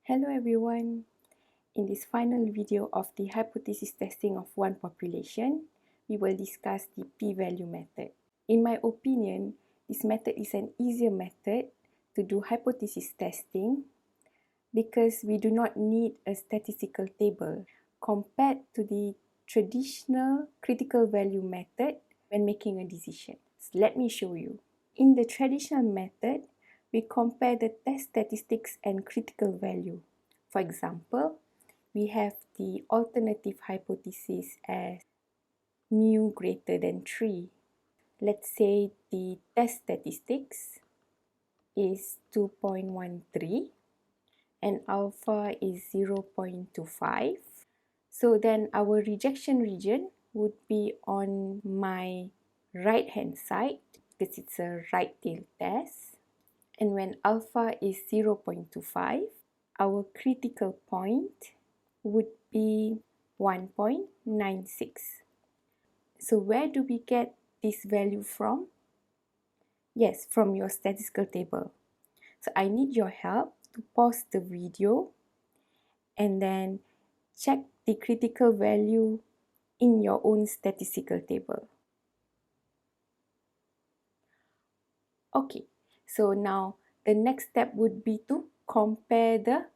Hello everyone. In this final video of the hypothesis testing of one population, we will discuss the p-value method. In my opinion, this method is an easier method to do hypothesis testing because we do not need a statistical table compared to the traditional critical value method when making a decision. So let me show you. In the traditional method, we compare the test statistics and critical value. For example, we have the alternative hypothesis as mu greater than 3. Let's say the test statistics is 2.13 and alpha is 0.25. So then our rejection region would be on my right hand side because it's a right tail test. And when alpha is 0.25, our critical point would be 1.96. So where do we get this value from? Yes, from your statistical table. So I need your help to pause the video and then check the critical value in your own statistical table. Okay, so now the next step would be to compare the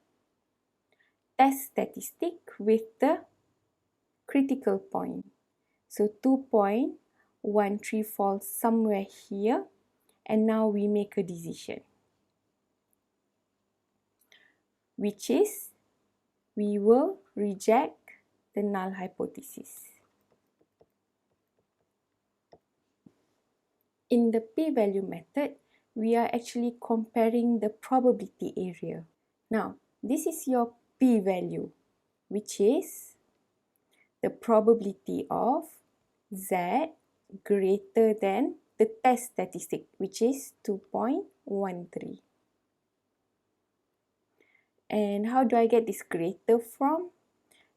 test statistic with the critical point. So 2.13 falls somewhere here, and now we make a decision, which is we will reject the null hypothesis. In the p-value method, we are actually comparing the probability area. Now, this is your p-value, which is the probability of Z greater than the test statistic, which is 2.13. And how do I get this greater from?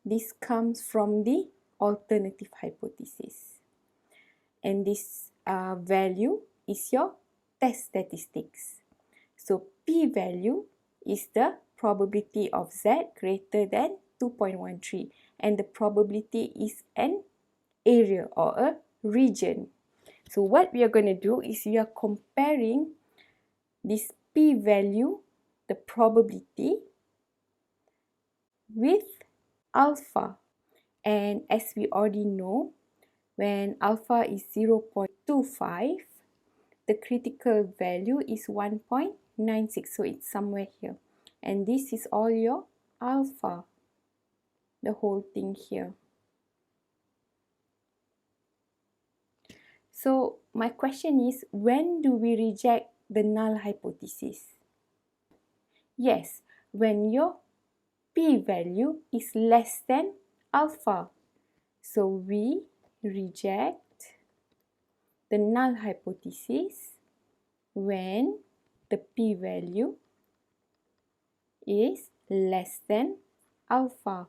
This comes from the alternative hypothesis. And this value is your test statistics. So p-value is the probability of Z greater than 2.13, and the probability is an area or a region. So what we are going to do is we are comparing this p-value, the probability, with alpha. And as we already know, when alpha is 0.25, the critical value is 1.96, so it's somewhere here. And this is all your alpha, the whole thing here. So my question is, when do we reject the null hypothesis? Yes, when your p-value is less than alpha. So we reject the null hypothesis when the p-value is less than alpha.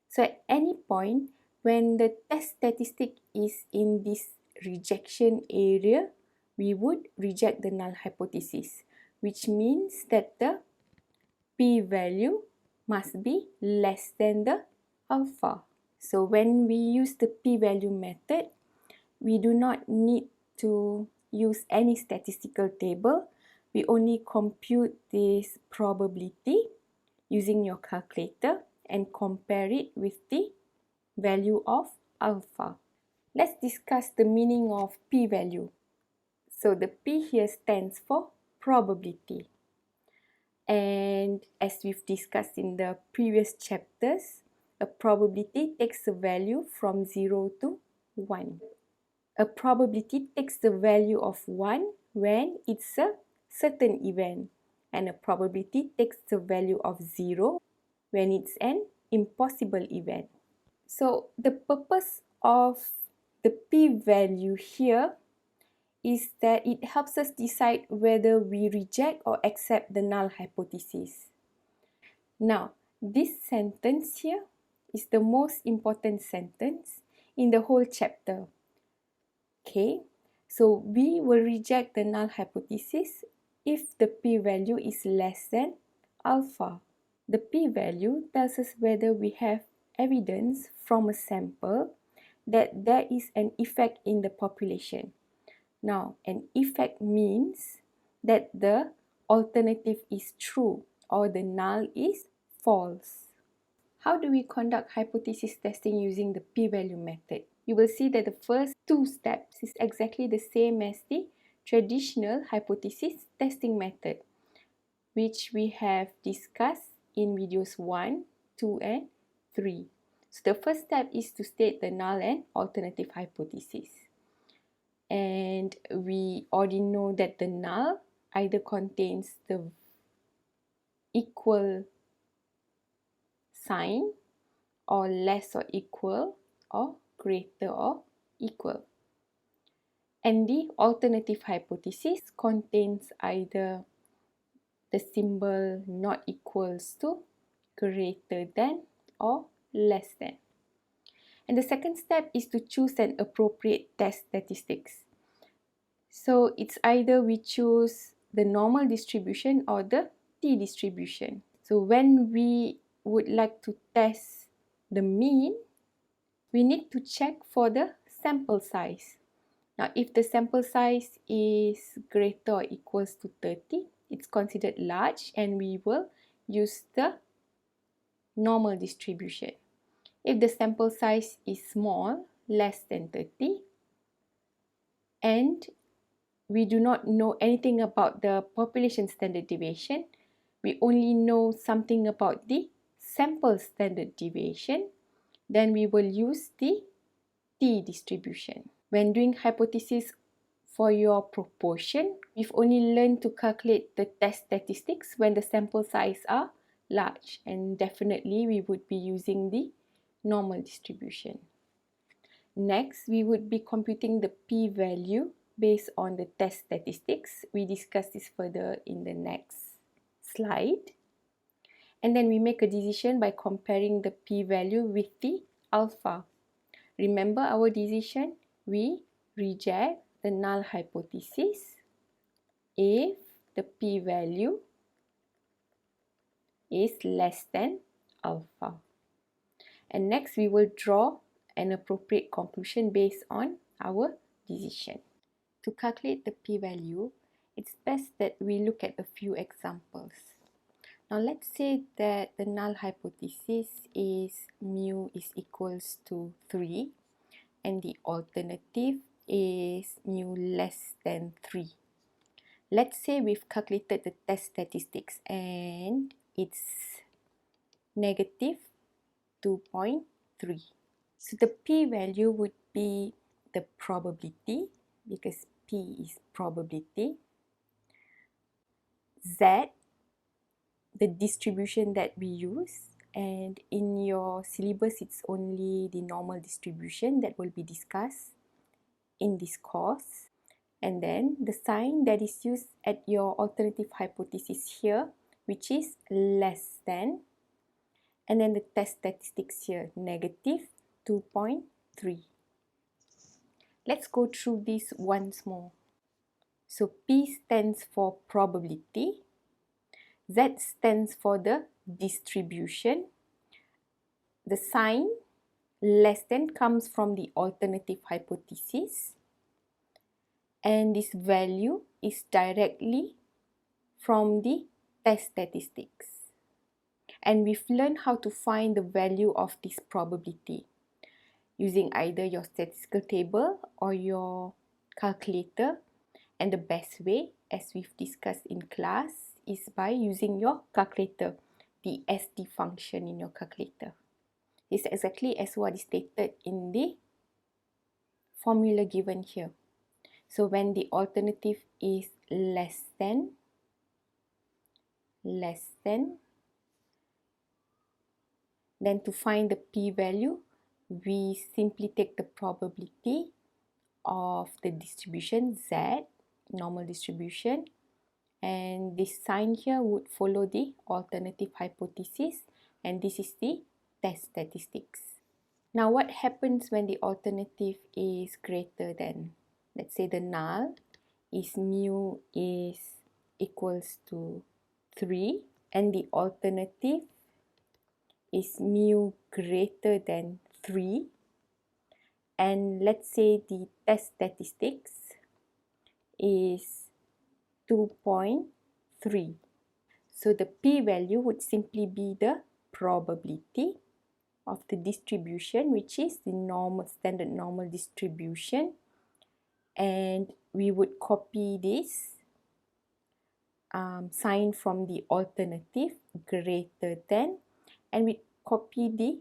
So at any point when the test statistic is in this rejection area, we would reject the null hypothesis, which means that the p-value must be less than the alpha. So when we use the p-value method, we do not need to use any statistical table. We only compute this probability using your calculator and compare it with the value of alpha. Let's discuss the meaning of p-value. So the p here stands for probability. And as we've discussed in the previous chapters, a probability takes a value from 0 to 1. A probability takes the value of 1 when it's a certain event, and a probability takes the value of 0 when it's an impossible event. So the purpose of the p-value here is that it helps us decide whether we reject or accept the null hypothesis. Now, this sentence here is the most important sentence in the whole chapter. Okay, so we will reject the null hypothesis if the p-value is less than alpha. The p-value tells us whether we have evidence from a sample that there is an effect in the population. Now, an effect means that the alternative is true or the null is false. How do we conduct hypothesis testing using the p-value method? You will see that the first two steps is exactly the same as the traditional hypothesis testing method, which we have discussed in videos 1, 2 and 3. So the first step is to state the null and alternative hypothesis. And we already know that the null either contains the equal sign or less or equal or greater or equal. And the alternative hypothesis contains either the symbol not equals to, greater than or less than. And the second step is to choose an appropriate test statistics. So it's either we choose the normal distribution or the t-distribution. So when we would like to test the mean, we need to check for the sample size. Now, if the sample size is greater or equals to 30, it's considered large and we will use the normal distribution. If the sample size is small, less than 30, and we do not know anything about the population standard deviation, we only know something about the sample standard deviation, then we will use the t-distribution. When doing hypothesis for your proportion, we've only learned to calculate the test statistics when the sample size are large, and definitely we would be using the normal distribution. Next, we would be computing the p-value based on the test statistics. We discuss this further in the next slide. And then we make a decision by comparing the p-value with the alpha. Remember our decision? We reject the null hypothesis if the p-value is less than alpha. And next we will draw an appropriate conclusion based on our decision. To calculate the p-value, it's best that we look at a few examples. Now let's say that the null hypothesis is mu is equals to 3 and the alternative is mu less than 3. Let's say we've calculated the test statistics and it's negative 2.3. So the p-value would be the probability, because p is probability, z, the distribution that we use, and in your syllabus it's only the normal distribution that will be discussed in this course, and then the sign that is used at your alternative hypothesis here, which is less than, and then the test statistics here, negative 2.3. Let's go through this once more. So P stands for probability, Z stands for the distribution, the sign less than comes from the alternative hypothesis, and this value is directly from the test statistics. And we've learned how to find the value of this probability using either your statistical table or your calculator. And the best way, as we've discussed in class, is by using your calculator, the S.D function in your calculator. It's exactly as what is stated in the formula given here. So when the alternative is less than, then to find the p-value, we simply take the probability of the distribution Z, normal distribution, and this sign here would follow the alternative hypothesis, and this is the test statistics. Now what happens when the alternative is greater than, let's say the null is mu is equals to 3 and the alternative is mu greater than 3, and let's say the test statistics is 2.3. So the p-value would simply be the probability of the distribution, which is the standard normal distribution, and we would copy this sign from the alternative greater than, and we copy the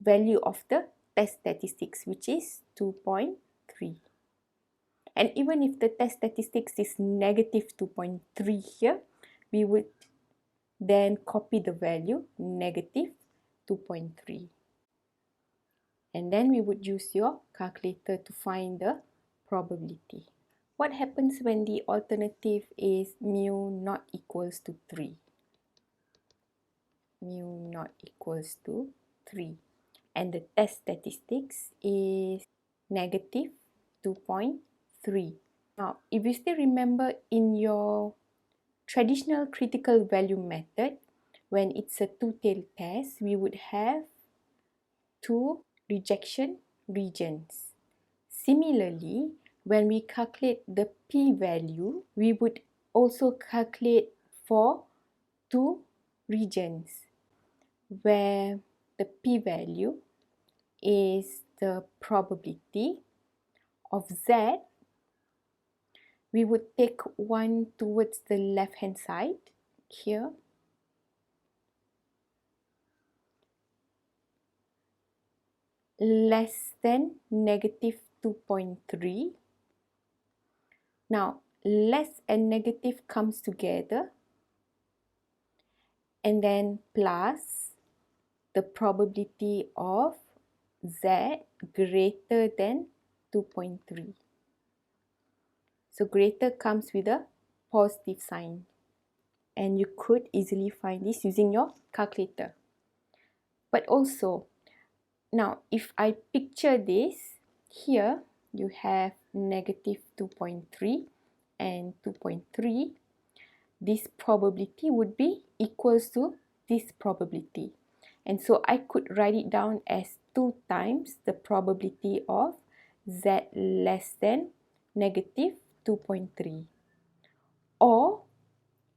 value of the test statistics, which is 2.3. And even if the test statistics is negative 2.3 here, we would then copy the value negative 2.3. And then we would use your calculator to find the probability. What happens when the alternative is mu not equals to 3? Mu not equals to 3. And the test statistics is negative 2.3. Now, if you still remember in your traditional critical value method, when it's a two-tailed test, we would have two rejection regions. Similarly, when we calculate the p-value, we would also calculate for two regions where the p-value is the probability of z. We would take one towards the left hand side here, less than negative 2.3. Now, less and negative comes together, and then plus the probability of z greater than 2.3. So greater comes with a positive sign, and you could easily find this using your calculator. But also, now if I picture this, here you have negative 2.3 and 2.3. This probability would be equals to this probability. And so I could write it down as 2 times the probability of z less than negative 2.3. Or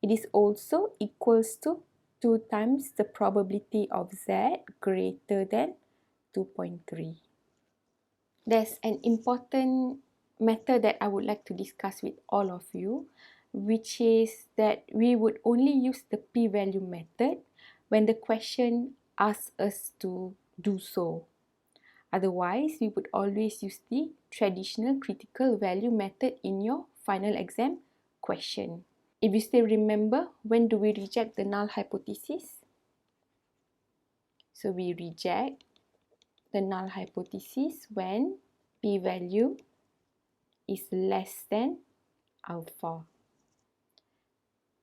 it is also equals to 2 times the probability of z greater than 2.3. There's an important matter that I would like to discuss with all of you, which is that we would only use the p-value method when the question asks us to do so. Otherwise, we would always use the traditional critical value method in your final exam question. If you still remember, when do we reject the null hypothesis? So we reject the null hypothesis when p-value is less than alpha.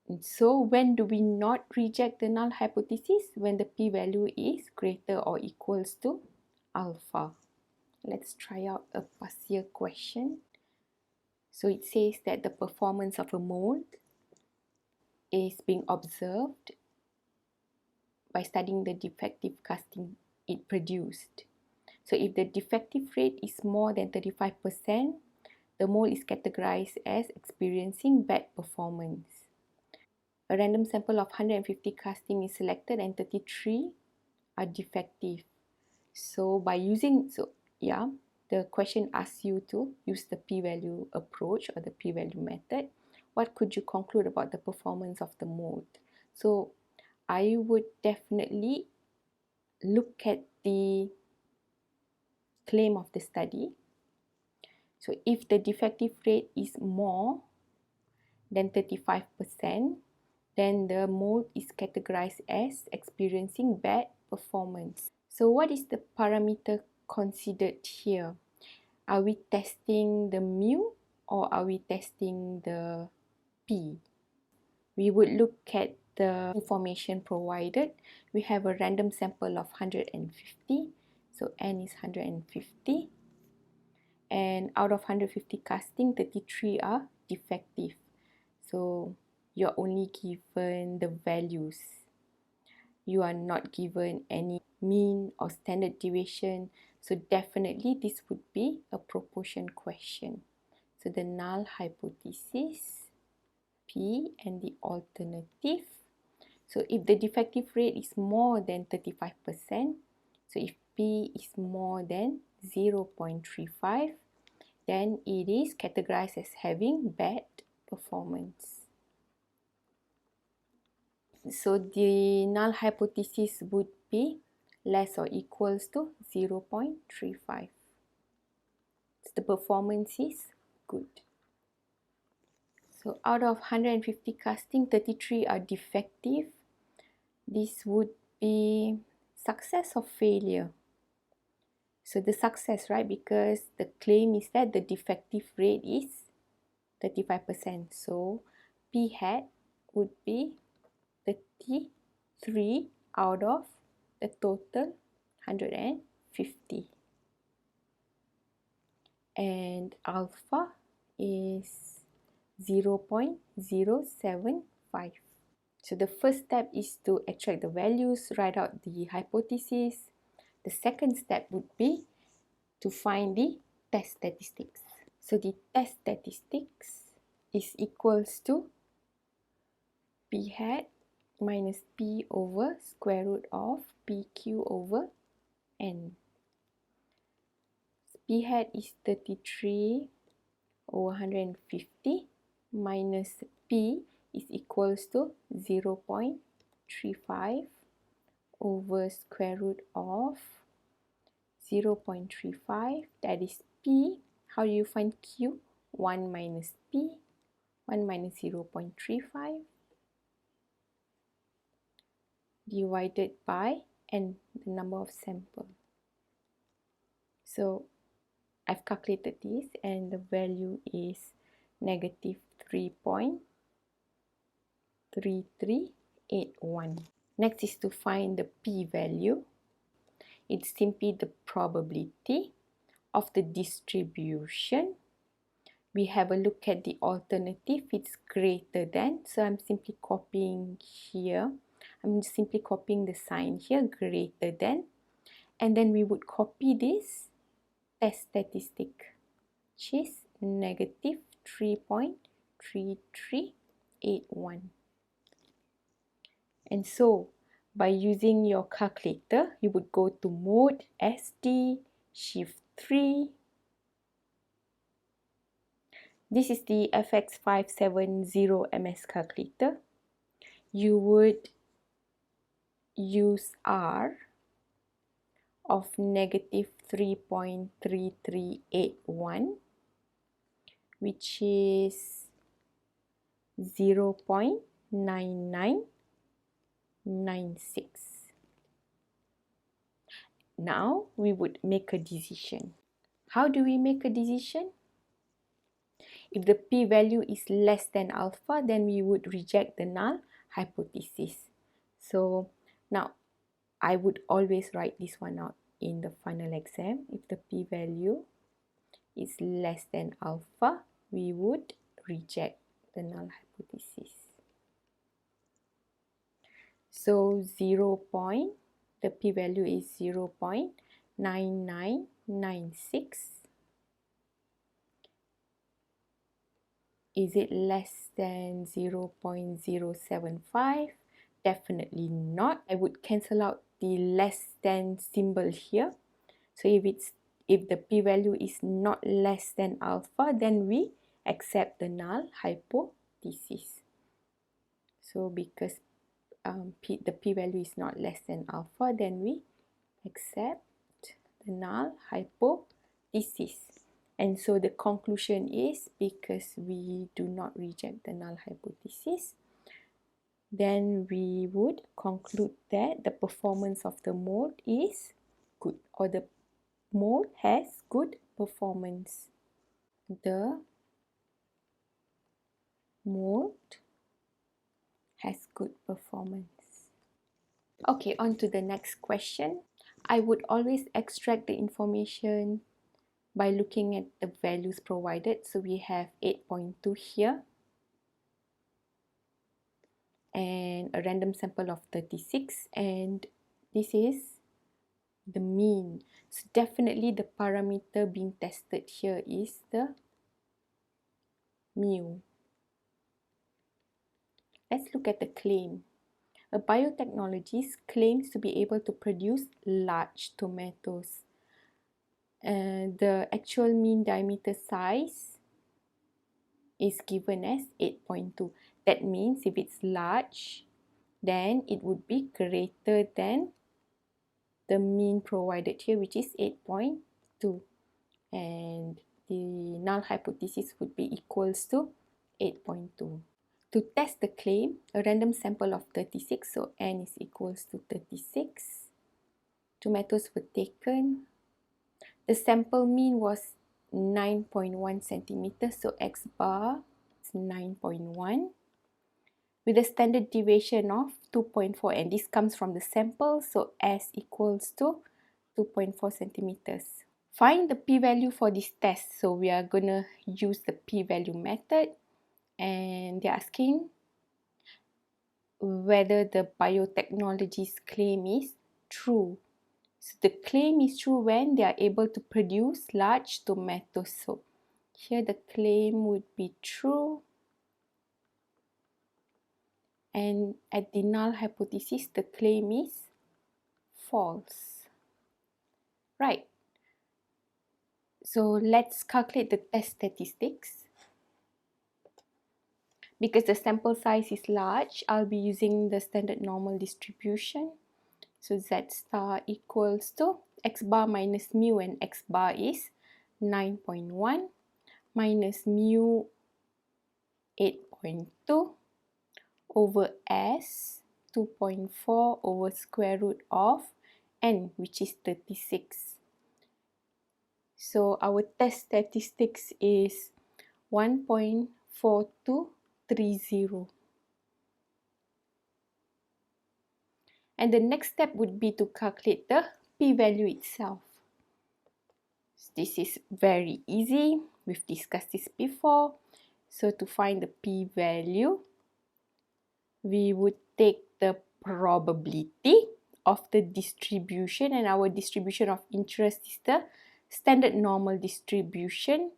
And so when do we not reject the null hypothesis? When the p-value is greater or equals to alpha. Let's try out a past year question. So it says that the performance of a mold is being observed by studying the defective casting it produced. So if the defective rate is more than 35%, the mold is categorized as experiencing bad performance. A random sample of 150 casting is selected and 33 are defective. So by using, the question asks you to use the p-value approach or the p-value method. What could you conclude about the performance of the mold? So I would definitely look at the claim of the study. So if the defective rate is more than 35%, then the mold is categorized as experiencing bad performance. So what is the parameter considered here? Are we testing the mu or are we testing the p? We would look at the information provided. We have a random sample of 150, so n is 150, and out of 150 casting, 33 are defective. So you're only given the values. You are not given any mean or standard deviation. So definitely this would be a proportion question. So the null hypothesis, P, and the alternative. So if the defective rate is more than 35%, so if P is more than 0.35, then it is categorized as having bad performance. So the null hypothesis would be less or equals to 0.35. So the performance is good. So out of 150 casting, 33 are defective. This would be success or failure. So the success, right? Because the claim is that the defective rate is 35%. So P hat would be 33 out of the total 150. And alpha is 0.075. So the first step is to extract the values, write out the hypothesis. The second step would be to find the test statistics. So the test statistics is equals to P hat minus P over square root of PQ over N. P hat is 33 over 150 minus P is equals to 0.35 over square root of 0.35, that is P. How do you find Q? 1 minus P, 1 minus 0.35 divided by N, the number of samples. So I've calculated this and the value is negative 3.3381. Next is to find the p-value. It's simply the probability of the distribution. We have a look at the alternative, it's greater than. So I'm simply copying here. I'm simply copying the sign here, greater than. And then we would copy this test statistic, which is negative 3.3381. And so, by using your calculator, you would go to mode SD, shift 3. This is the FX570 MS calculator. You would use R of negative 3.3381, which is 0.9996. Now we would make a decision. How do we make a decision? If the p-value is less than alpha, then we would reject the null hypothesis. So now I would always write this one out in the final exam. If the p-value is less than alpha, we would reject the null hypothesis. So the p-value is 0.9996. Is it less than 0.075? Definitely not. I would cancel out the less than symbol here. So if the p-value is not less than alpha, then we accept the null hypothesis. So because the p-value is not less than alpha, then we accept the null hypothesis. And so the conclusion is, because we do not reject the null hypothesis, then we would conclude that the performance of the mode is good, or the mode has good performance. The mode has good performance. Okay, on to the next question. I would always extract the information by looking at the values provided. So we have 8.2 here. and a random sample of 36, and this is the mean. So definitely the parameter being tested here is the mu. Let's look at the claim. A biotechnologist claims to be able to produce large tomatoes. The actual mean diameter size is given as 8.2. That means if it's large, then it would be greater than the mean provided here, which is 8.2. And the null hypothesis would be equals to 8.2. To test the claim, a random sample of 36, so n is equals to 36. Tomatoes were taken. The sample mean was 9.1 centimeters, so x bar is 9.1. With a standard deviation of 2.4, and this comes from the sample, so s equals to 2.4 centimeters. Find the p-value for this test. So we are going to use the p-value method, and they're asking whether the biotechnologist's claim is true. So the claim is true when they are able to produce large tomatoes. So here the claim would be true, and at the null hypothesis the claim is false. Right. So let's calculate the test statistics. Because the sample size is large, I'll be using the standard normal distribution. So z star equals to x bar minus mu, and x bar is 9.1 minus mu 8.2 over s 2.4 over square root of n, which is 36. So our test statistics is 1.4230. And the next step would be to calculate the p-value itself. This is very easy. We've discussed this before. So to find the p-value, we would take the probability of the distribution, and our distribution of interest is the standard normal distribution.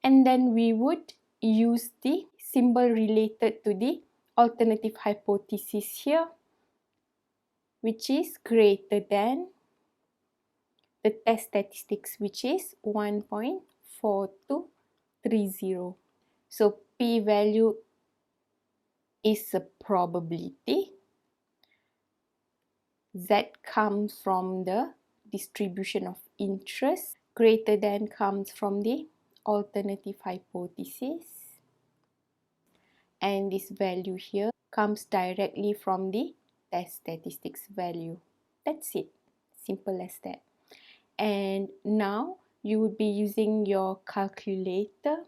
And then we would use the symbol related to the alternative hypothesis here, which is greater than the test statistics, which is 1.4230. So p-value is a probability. Z comes from the distribution of interest. Greater than comes from the alternative hypothesis. And this value here comes directly from the test statistics value. That's it. Simple as that. And now you would be using your calculator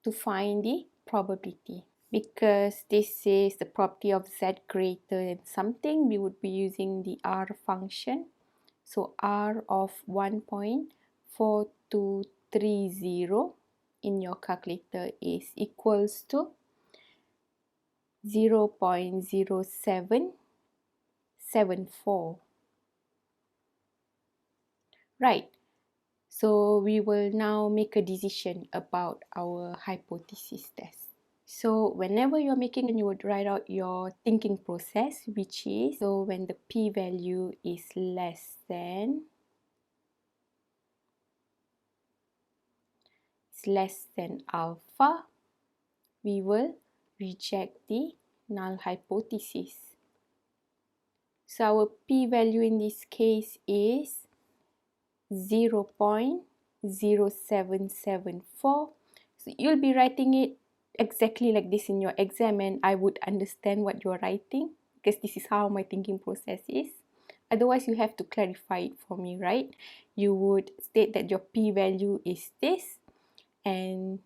to find the probability. Because this is the property of z greater than something, we would be using the r function. So r of 1.4230 in your calculator is equals to 0.0774. Right. So we will now make a decision about our hypothesis test. So whenever you're making, you would write out your thinking process, which is, so when the p-value is less than alpha, we will reject the null hypothesis. So our p-value in this case is 0.0774. So you'll be writing it exactly like this in your exam, and I would understand what you're writing because this is how my thinking process is. Otherwise, you have to clarify it for me, right? You would state that your p-value is this, and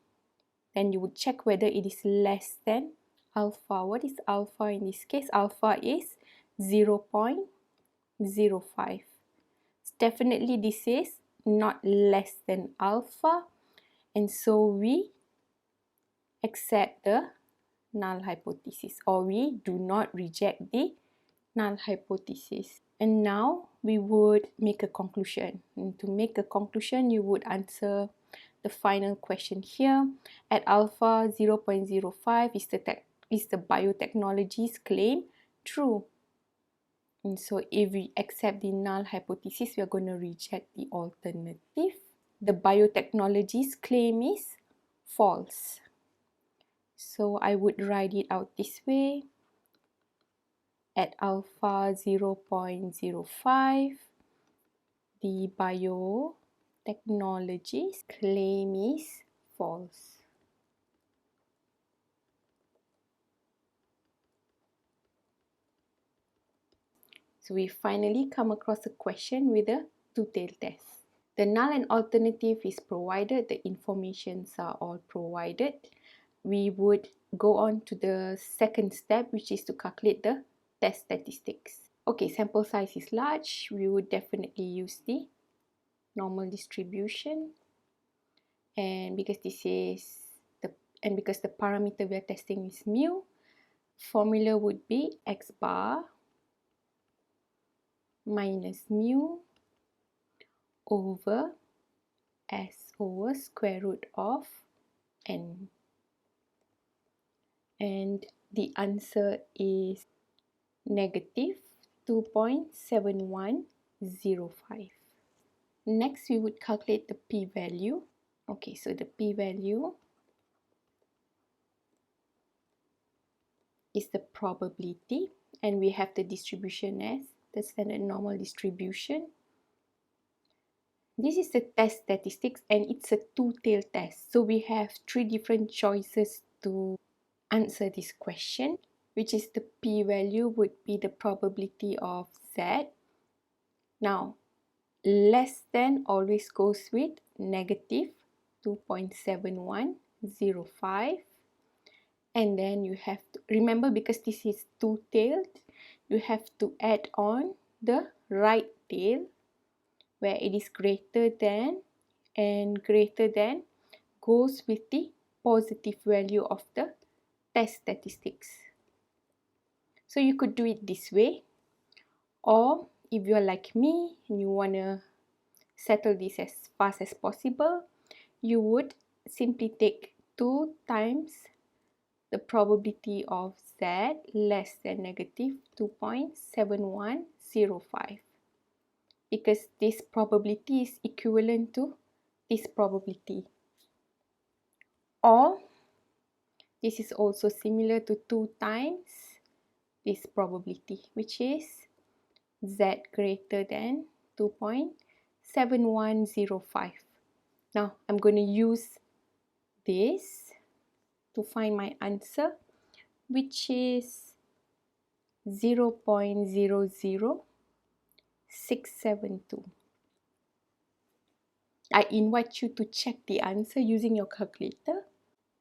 then you would check whether it is less than alpha. What is alpha in this case? Alpha is 0.05. Definitely this is not less than alpha, and so we accept the null hypothesis, or we do not reject the null hypothesis. And now we would make a conclusion. And to make a conclusion, you would answer the final question here. At alpha 0.05 is the biotechnology's claim true? And so if we accept the null hypothesis, we are going to reject the alternative. The biotechnology's claim is false. So I would write it out this way. At alpha 0.05, the biotechnology's claim is false. So we finally come across a question with a two-tailed test. The null and alternative is provided, the informations are all provided. We would go on to the second step, which is to calculate the test statistics. Okay, sample size is large. We would definitely use the normal distribution. And because because the parameter we are testing is mu, formula would be x bar minus mu over s over square root of n. And the answer is negative 2.7105. Next, we would calculate the p-value. Okay, so the p-value is the probability, and we have the distribution as the standard normal distribution. This is the test statistics, and it's a two-tailed test. So we have three different choices to answer this question, which is the p-value would be the probability of z. Now, less than always goes with negative 2.7105. And then you have to remember, because this is two-tailed, you have to add on the right tail where it is greater than and greater than goes with the positive value of the test statistics. So you could do it this way, or if you're like me and you want to settle this as fast as possible, you would simply take 2 times the probability of z less than negative 2.7105, because this probability is equivalent to this probability. Or this is also similar to 2 times this probability, which is z greater than 2.7105. Now I'm going to use this to find my answer, which is 0.00672. I invite you to check the answer using your calculator.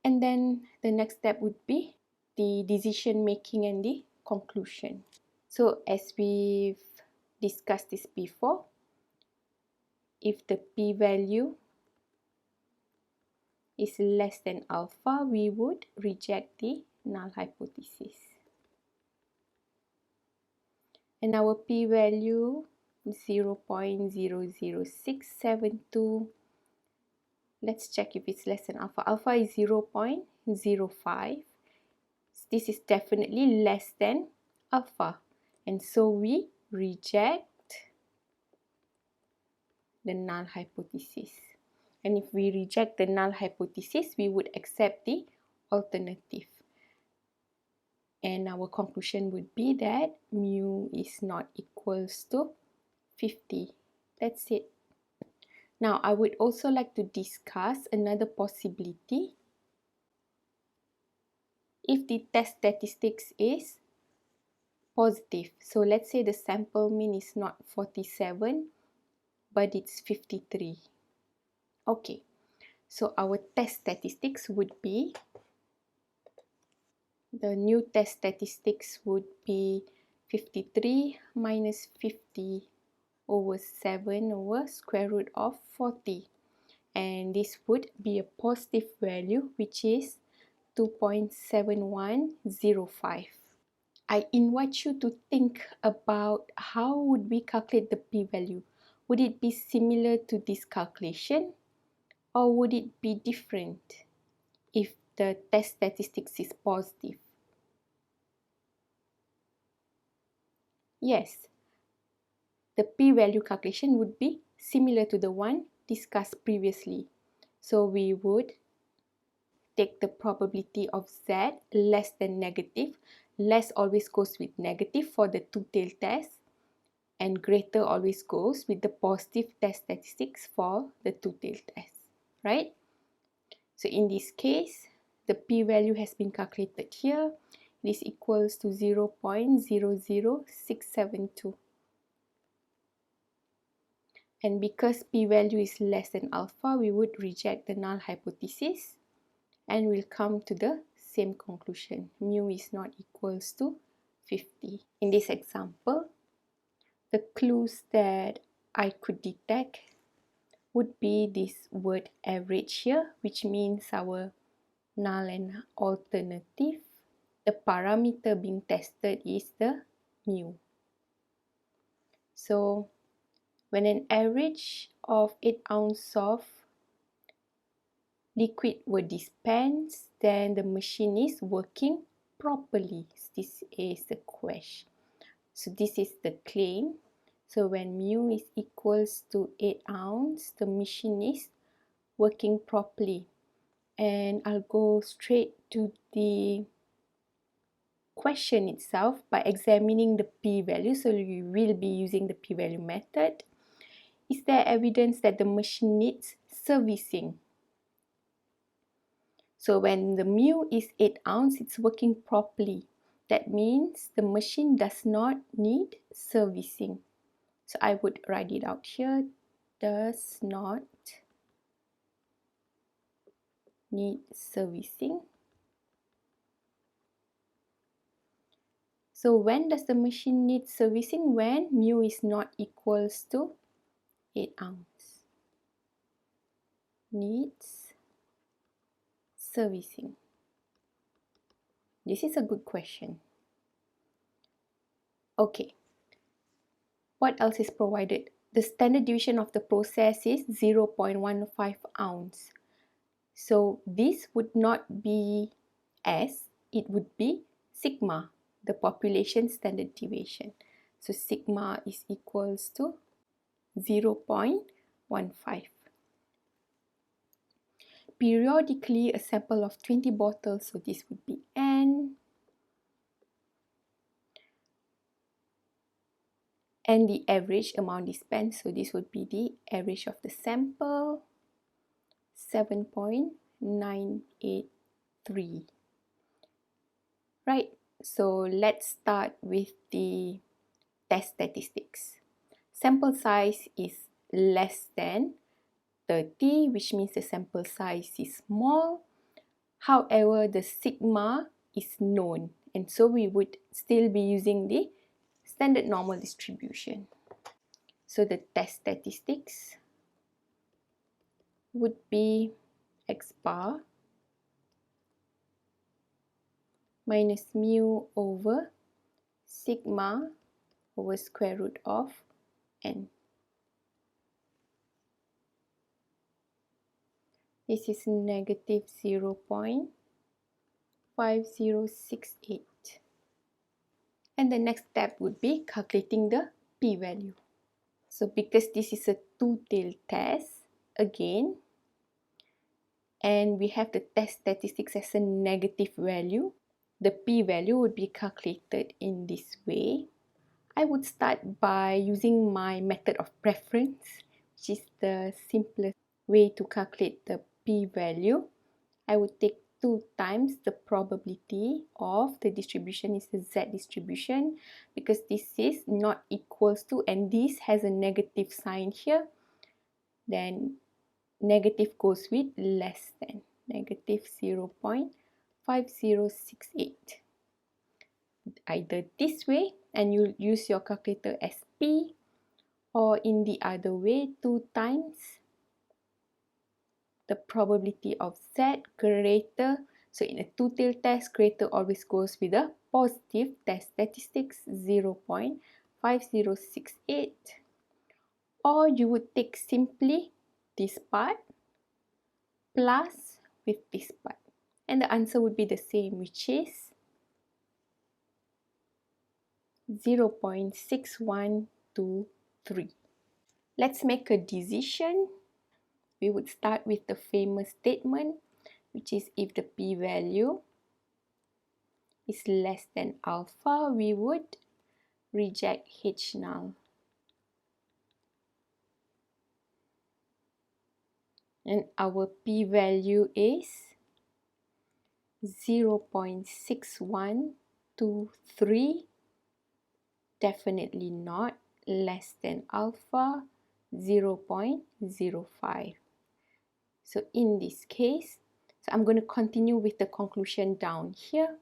And then the next step would be the decision making and the conclusion. So as we've discussed this before, if the p-value is less than alpha, we would reject the null hypothesis. And our p-value 0.00672. Let's check if it's less than alpha. Alpha is 0.05. This is definitely less than alpha. And so we reject the null hypothesis. And if we reject the null hypothesis, we would accept the alternative. And our conclusion would be that mu is not equals to 50. That's it. Now, I would also like to discuss another possibility. If the test statistics is positive, so let's say the sample mean is not 47, but it's 53. Okay, so our test statistics would be, the new test statistics would be 53 minus 50 over 7 over square root of 40. And this would be a positive value, which is 2.7105. I invite you to think about how would we calculate the p-value. Would it be similar to this calculation, or would it be different if the test statistics is positive? Yes, the p-value calculation would be similar to the one discussed previously. So we would take the probability of Z less than negative. Less always goes with negative for the two-tailed test, and greater always goes with the positive test statistics for the two-tailed test, right? So in this case, the p-value has been calculated here. This equals to 0.00672. And because p-value is less than alpha, we would reject the null hypothesis and we'll come to the same conclusion. Mu is not equals to 50. In this example, the clues that I could detect would be this word average here, which means our null and alternative. The parameter being tested is the mu. So when an average of 8 ounces of liquid were dispensed, then the machine is working properly. This is the question. So this is the claim. So when mu is equals to 8 ounces, the machine is working properly. And I'll go straight to the question itself by examining the p-value. So you will be using the p-value method. Is there evidence that the machine needs servicing? So when the mu is 8 ounces, it's working properly. That means the machine does not need servicing. So I would write it out here. Does not need servicing. So when does the machine need servicing? When mu is not equals to 8 ounces. Needs servicing. This is a good question. Okay. What else is provided? The standard deviation of the process is 0.15 ounce. So this would not be S, it would be sigma, the population standard deviation. So sigma is equals to 0.15. Periodically, a sample of 20 bottles, so this would be N. And the average amount dispensed, so this would be the average of the sample, 7.983. Right, so let's start with the test statistics. Sample size is less than 30, which means the sample size is small. However, the sigma is known, and so we would still be using the standard normal distribution. So the test statistics would be x bar minus mu over sigma over square root of n. This is negative 0.5068. And the next step would be calculating the p-value. So because this is a two-tailed test, again, and we have the test statistics as a negative value, the p-value would be calculated in this way. I would start by using my method of preference, which is the simplest way to calculate the p-value. I would take 2 times the probability of the distribution is the Z distribution, because this is not equals to, and this has a negative sign here, then negative goes with less than, negative 0.5068. Either this way, and you'll use your calculator as P, or in the other way, 2 times the probability of Z greater, So in a two-tailed test, creator always goes with a positive test statistics 0.5068, or you would take simply this part plus with this part, and the answer would be the same, which is 0.6123. Let's make a decision. We would start with the famous statement, which is if the p-value is less than alpha, we would reject H null. And our p-value is 0.6123, definitely not less than alpha, 0.05. So in this case, so I'm going to continue with the conclusion down here.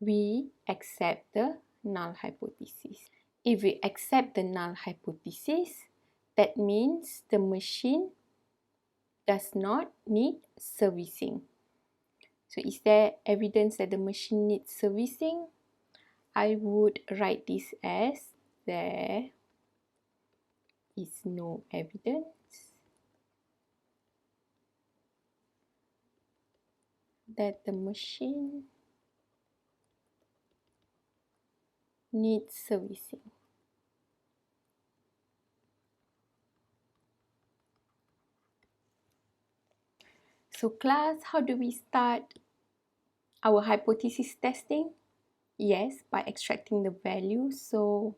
We accept the null hypothesis. If we accept the null hypothesis, that means the machine does not need servicing. So is there evidence that the machine needs servicing? I would write this as there is no evidence that the machine needs servicing. So class, how do we start our hypothesis testing? Yes, by extracting the value. So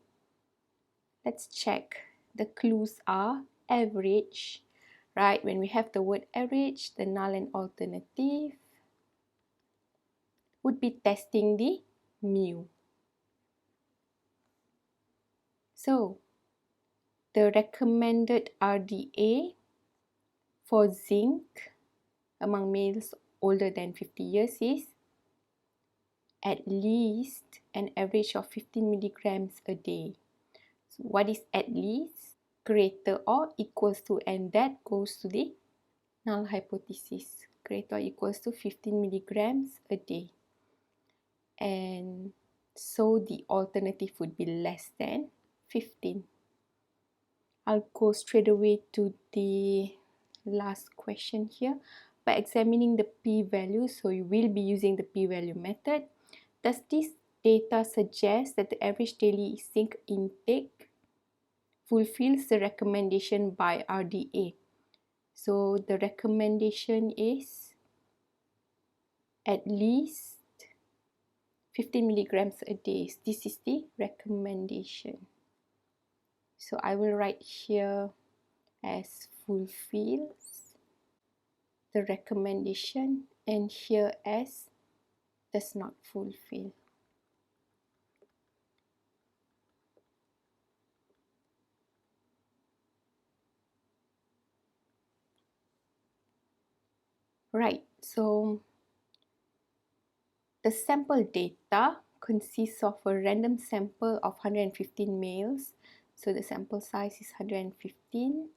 let's check. The clues are average, right? When we have the word average, the null and alternative would be testing the mu. So the recommended RDA for zinc among males older than 50 years is at least an average of 15 milligrams a day. So what is at least? Greater or equals to, and that goes to the null hypothesis, greater or equals to 15 milligrams a day. And so the alternative would be less than 15. I'll go straight away to the last question here. By examining the p-value, so you will be using the p-value method, does this data suggest that the average daily zinc intake fulfills the recommendation by RDA? So the recommendation is at least 15 milligrams a day. This is the recommendation. So I will write here as fulfills the recommendation, and here as does not fulfill. Right, so the sample data consists of a random sample of 115 males. So the sample size is 115.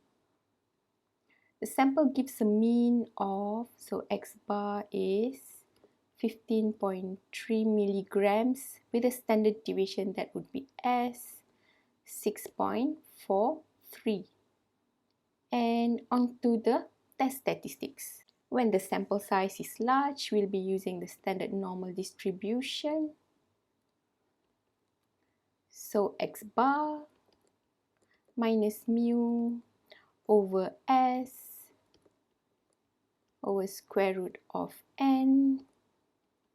The sample gives a mean of, so X bar is 15.3 milligrams with a standard deviation that would be S 6.43. And onto the test statistics. When the sample size is large, we'll be using the standard normal distribution. So X bar minus mu over S over square root of n.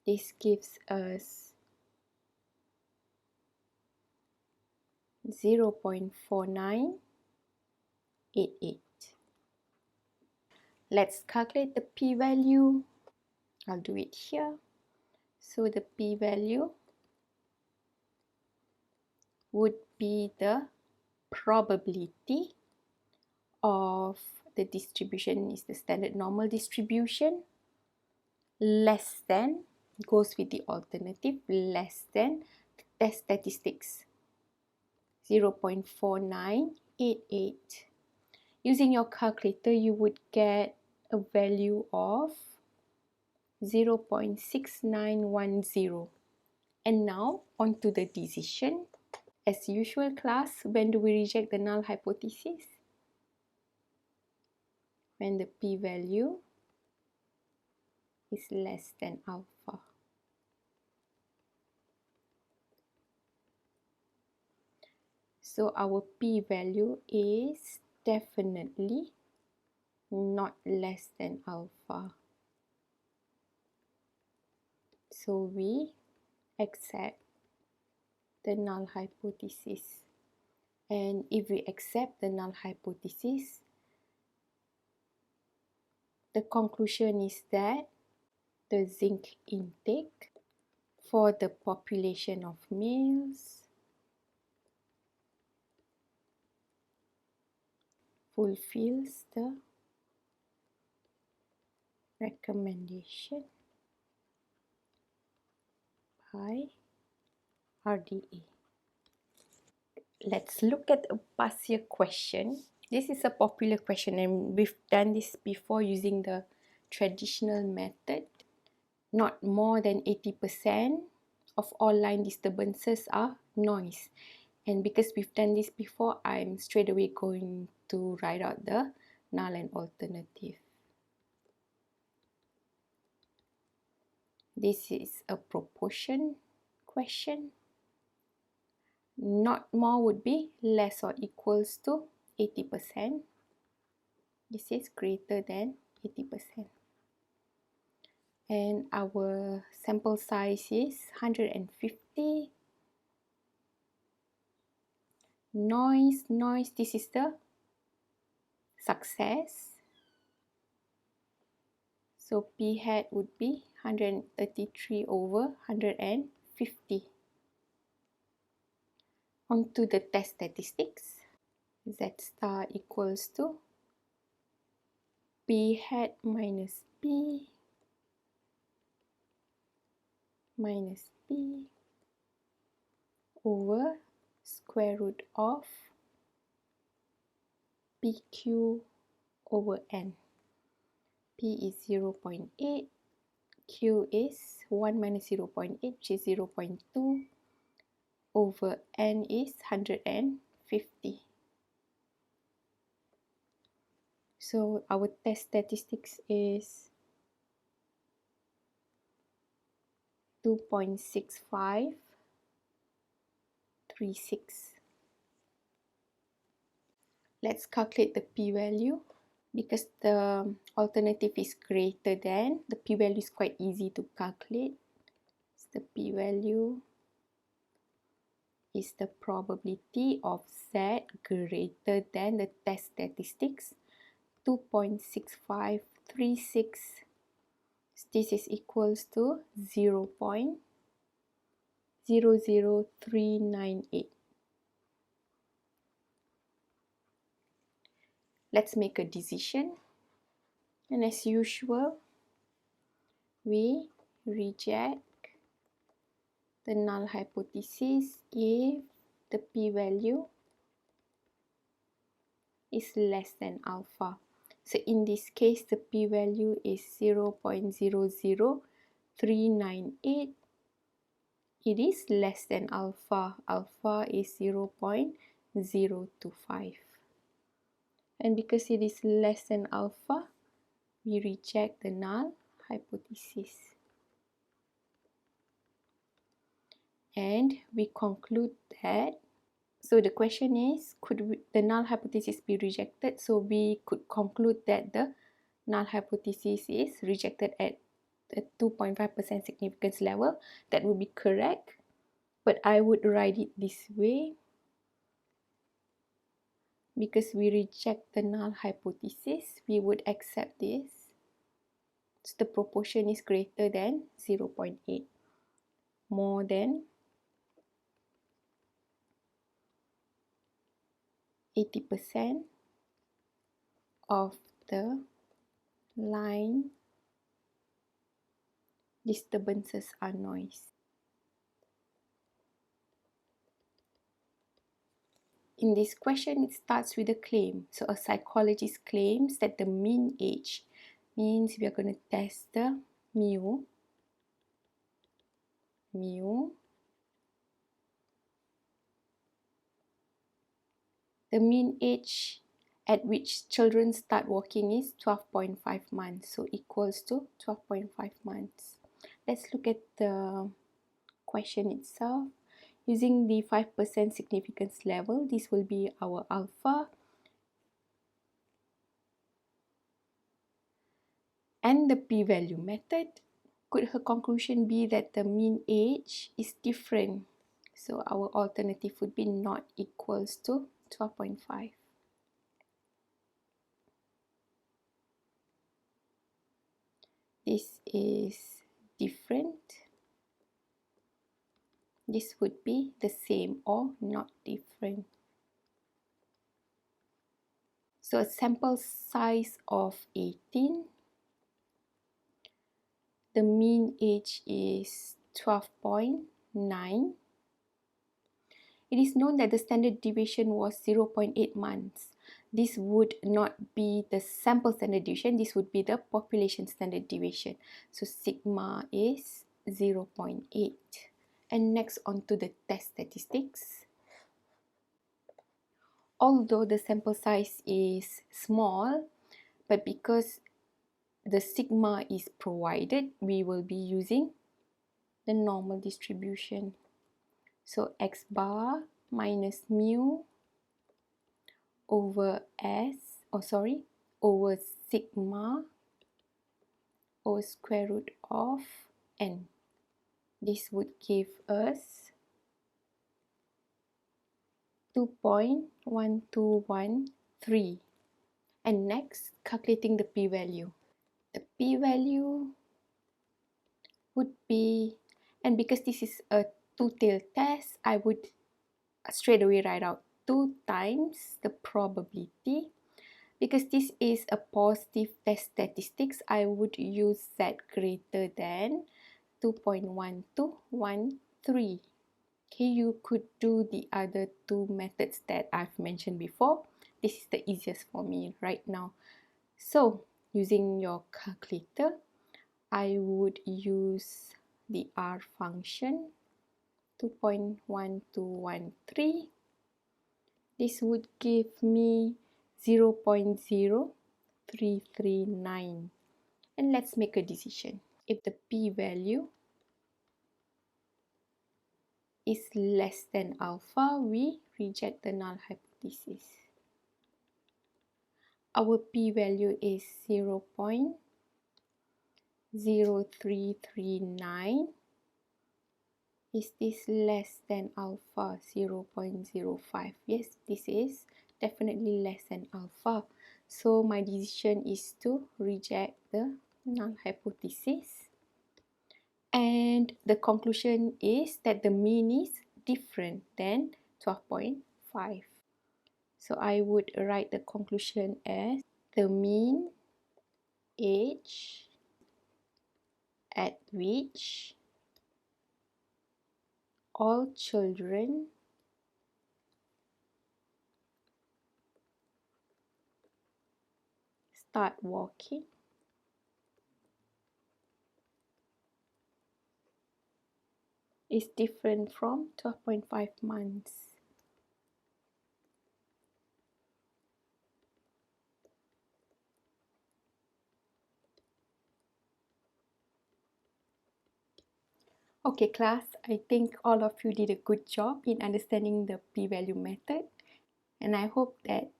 This gives us 0.4988. Let's calculate the p-value. I'll do it here. So the p-value would be the probability of the distribution is the standard normal distribution less than, goes with the alternative, less than the test statistics 0.4988. Using your calculator, you would get a value of 0.6910. And now on to the decision. As usual class, when do we reject the null hypothesis? When the p-value is less than alpha. So our p-value is definitely not less than alpha. So we accept the null hypothesis. And if we accept the null hypothesis, the conclusion is that the zinc intake for the population of males fulfills the recommendation by RDA. Let's look at a past year question. This is a popular question and we've done this before using the traditional method. Not more than 80% of all line disturbances are noise. And because we've done this before, I'm straight away going to write out the null and alternative. This is a proportion question. Not more would be less or equals to 80%. This is greater than 80%. And our sample size is 150. Noise, this is the success. So p hat would be 133 over 150. On to the test statistics. Z star equals to p hat minus p over square root of pq over n. P is 0.8, q is 1 minus 0.8, which is 0.2, over n is 150. So our test statistics is 2.6536. Let's calculate the p-value. Because the alternative is greater than, the p-value is quite easy to calculate. So the p-value is the probability of Z greater than the test statistics, 2.6536. This is equals to 0.00398. Let's make a decision. And as usual, we reject the null hypothesis if the p-value is less than alpha. So in this case, the p-value is 0.00398. It is less than alpha. Alpha is 0.025. And because it is less than alpha, we reject the null hypothesis. And we conclude that, so the question is, could the null hypothesis be rejected? So we could conclude that the null hypothesis is rejected at the 2.5% significance level. That would be correct, but I would write it this way. Because we reject the null hypothesis, we would accept this. So the proportion is greater than 0.8, more than 80% of the line disturbances are noise. In this question, it starts with a claim. So a psychologist claims that the mean age means we are going to test the mu the mean age at which children start walking is 12.5 months, so equals to 12.5 months. Let's look at the question itself. Using the 5% significance level, this will be our alpha. And the p-value method, could her conclusion be that the mean age is different? So our alternative would be not equals to 12.5. This is different. This would be the same or not different. So a sample size of 18. The mean age is 12.9. It is known that the standard deviation was 0.8 months. This would not be the sample standard deviation, this would be the population standard deviation. So sigma is 0.8. And next on to the test statistics. Although the sample size is small, but because the sigma is provided, we will be using the normal distribution. So x bar minus mu over over sigma over square root of n. This would give us 2.1213. And next, calculating the p-value. The p-value would be, and because this is a two-tailed test, I would straight away write out 2 times the probability. Because this is a positive test statistics, I would use z greater than 2.1213. Okay, you could do the other two methods that I've mentioned before. This is the easiest for me right now. So, using your calculator, I would use the R function 2.1213. This would give me 0.0339. And let's make a decision. If the p-value is less than alpha, we reject the null hypothesis. Our p-value is 0.0339. Is this less than alpha? 0.05. Yes, this is definitely less than alpha. So my decision is to reject the null hypothesis. And the conclusion is that the mean is different than 12.5. So I would write the conclusion as the mean age at which all children start walking is different from 12.5 months. Okay class, I think all of you did a good job in understanding the p-value method, and I hope that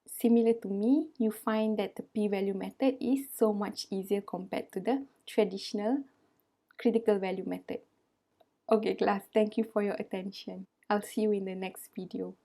similar to me, you find that the p-value method is so much easier compared to the traditional critical value method. Okay class, thank you for your attention. I'll see you in the next video.